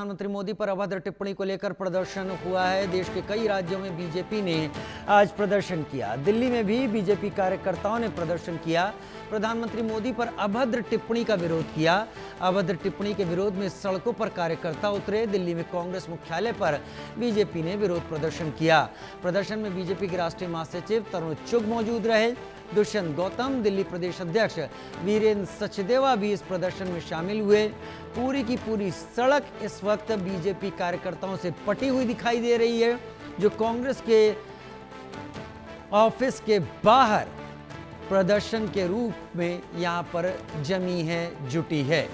प्रधानमंत्री मोदी पर अभद्र टिप्पणी को लेकर प्रदर्शन हुआ है। देश के कई राज्यों में बीजेपी ने आज प्रदर्शन किया। दिल्ली में भी बीजेपी कार्यकर्ताओं ने प्रदर्शन किया। प्रधानमंत्री मोदी पर अभद्र टिप्पणी का विरोध किया। अभद्र टिप्पणी के विरोध में सड़कों पर कार्यकर्ता उतरे। दिल्ली में कांग्रेस मुख्यालय पर बीजेपी ने विरोध प्रदर्शन किया। प्रदर्शन में बीजेपी के राष्ट्रीय महासचिव तरुण चुग मौजूद रहे। दुष्यंत गौतम, दिल्ली प्रदेश अध्यक्ष वीरेंद्र सचदेवा भी इस प्रदर्शन में शामिल हुए। पूरी की पूरी सड़क इस वक्त बीजेपी कार्यकर्ताओं से पटी हुई दिखाई दे रही है, जो कांग्रेस के ऑफिस के बाहर प्रदर्शन के रूप में यहां पर जमी है, जुटी है।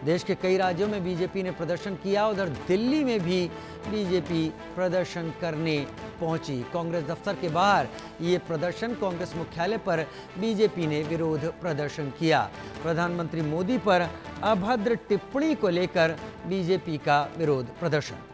देश के कई राज्यों में बीजेपी ने प्रदर्शन किया। उधर दिल्ली में भी बीजेपी प्रदर्शन करने पहुंची। कांग्रेस दफ्तर के बाहर ये प्रदर्शन, कांग्रेस मुख्यालय पर बीजेपी ने विरोध प्रदर्शन किया। प्रधानमंत्री मोदी पर अभद्र टिप्पणी को लेकर बीजेपी का विरोध प्रदर्शन।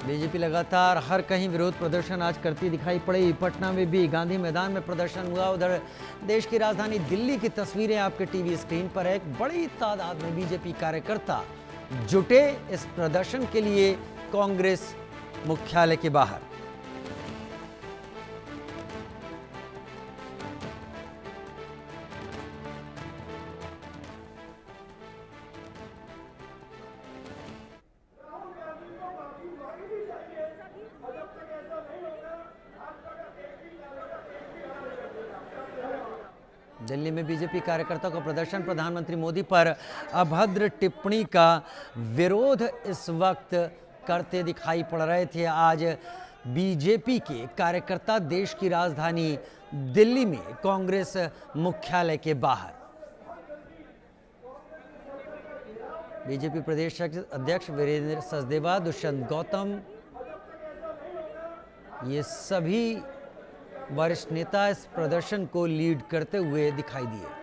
बीजेपी लगातार हर कहीं विरोध प्रदर्शन आज करती दिखाई पड़ी। पटना में भी गांधी मैदान में प्रदर्शन हुआ। उधर देश की राजधानी दिल्ली की तस्वीरें आपके टीवी स्क्रीन पर है। एक बड़ी तादाद में बीजेपी कार्यकर्ता जुटे इस प्रदर्शन के लिए कांग्रेस मुख्यालय के बाहर। दिल्ली में बीजेपी कार्यकर्ताओं का प्रदर्शन, प्रधानमंत्री मोदी पर अभद्र टिप्पणी का विरोध इस वक्त करते दिखाई पड़ रहे थे। आज बीजेपी के कार्यकर्ता देश की राजधानी दिल्ली में कांग्रेस मुख्यालय के बाहर। बीजेपी प्रदेश अध्यक्ष वीरेंद्र सचदेवा, दुष्यंत गौतम, ये सभी वरिष्ठ नेता इस प्रदर्शन को लीड करते हुए दिखाई दिए।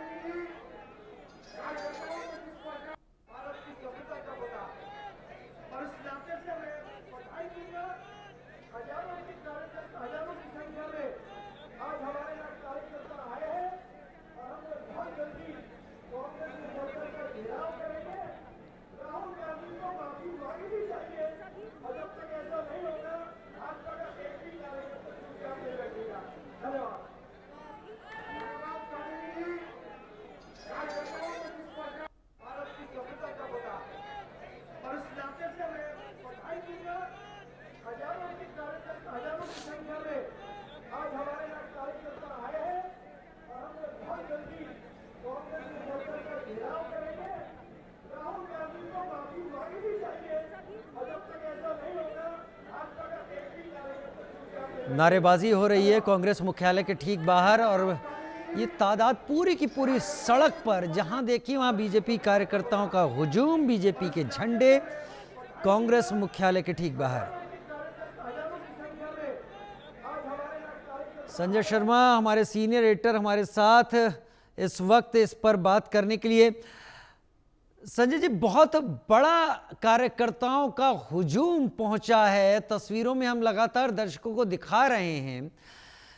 नारेबाजी हो रही है कांग्रेस मुख्यालय के ठीक बाहर, और ये तादाद पूरी की पूरी सड़क पर जहां देखिए वहां बीजेपी कार्यकर्ताओं का हुजूम, बीजेपी के झंडे कांग्रेस मुख्यालय के ठीक बाहर। संजय शर्मा हमारे सीनियर एडिटर हमारे साथ इस वक्त इस पर बात करने के लिए। संजय जी, बहुत बड़ा कार्यकर्ताओं का हुजूम पहुंचा है। तस्वीरों में हम लगातार दर्शकों को दिखा रहे हैं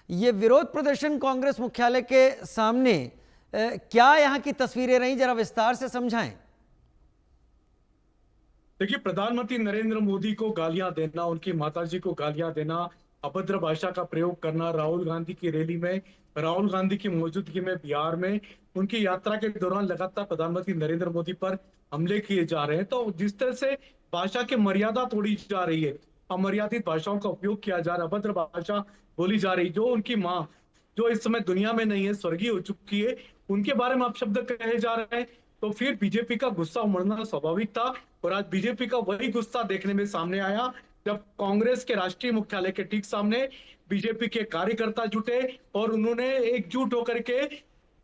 ये विरोध प्रदर्शन कांग्रेस मुख्यालय के सामने। क्या यहां की तस्वीरें रही, जरा विस्तार से समझाएं। देखिए, प्रधानमंत्री नरेंद्र मोदी को गालियां देना, उनकी माताजी को गालियां देना, अभद्र भाषा का प्रयोग करना, राहुल गांधी की रैली में, राहुल गांधी की मौजूदगी में बिहार में उनकी यात्रा के दौरान लगातार प्रधानमंत्री नरेंद्र मोदी पर हमले किए जा रहे हैं। तो जिस तरह से भाषा की मर्यादा तोड़ी जा रही है, अमर्यादित भाषाओं का उपयोग किया जा रहा है, अभद्र भाषा बोली जा रही, जो उनकी माँ जो इस समय दुनिया में नहीं है, स्वर्गीय हो चुकी है, उनके बारे में अपशब्द कहे जा रहे हैं, तो फिर बीजेपी का गुस्सा उमड़ना स्वाभाविक था। और आज बीजेपी का वही गुस्सा देखने में सामने आया जब कांग्रेस के राष्ट्रीय मुख्यालय के ठीक सामने बीजेपी के कार्यकर्ता जुटे और उन्होंने एकजुट होकर के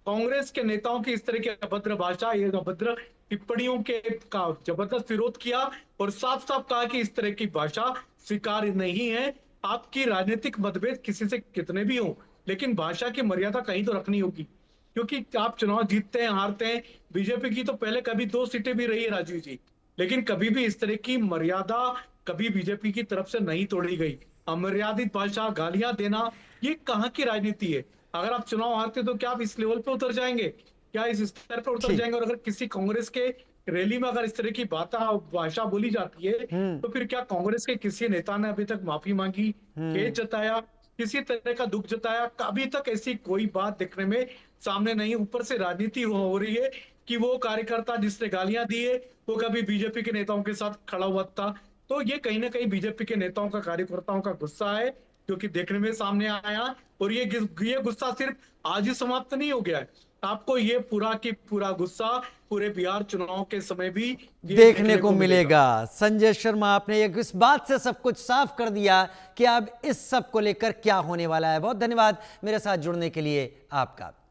कांग्रेस के नेताओं की इस तरह की अभद्र भाषा, ये अभद्र टिप्पणियों के का जबरदस्त विरोध किया और साफ साफ कहा कि इस तरह की भाषा स्वीकार्य नहीं है। आपकी राजनीतिक मतभेद किसी से कितने भी हो, लेकिन भाषा की मर्यादा कहीं तो रखनी होगी, क्योंकि आप चुनाव जीतते हैं हारते हैं। बीजेपी की तो पहले कभी 2 सीटें भी रही है राजीव जी, लेकिन कभी भी इस तरह की मर्यादा कभी बीजेपी की तरफ से नहीं तोड़ी गई। अमर्यादित भाषा, गालियां देना, ये कहाँ की राजनीति है? अगर आप चुनाव हारते तो क्या आप इस लेवल पे उतर जाएंगे? क्या इस स्तर पर उतर ठीक। जाएंगे? और अगर किसी कांग्रेस के रैली में अगर इस तरह की बात भाषा बोली जाती है, हम्म। तो फिर क्या कांग्रेस के किसी नेता ने अभी तक माफी मांगी, खेद हम्म। जताया, किसी तरह का दुख जताया? अभी तक ऐसी कोई बात दिखने में सामने नहीं। ऊपर से राजनीति हो रही है कि वो कार्यकर्ता जिसने गालियां दी है वो कभी बीजेपी के नेताओं के साथ खड़ा हुआ था। तो ये कहीं ना कहीं बीजेपी के नेताओं का, कार्यकर्ताओं का गुस्सा है, जो कि देखने में सामने आया। और ये गुस्सा सिर्फ आज ही समाप्त नहीं हो गया है। आपको ये पूरा की पूरा गुस्सा पूरे बिहार चुनाव के समय भी ये देखने देखने को को मिलेगा। मिलेगा। संजय शर्मा, आपने एक इस बात से सब कुछ साफ कर दिया कि अब इस सब को लेकर क्या होने वाला है। बहुत धन्यवाद मेरे साथ जुड़ने के लिए आपका।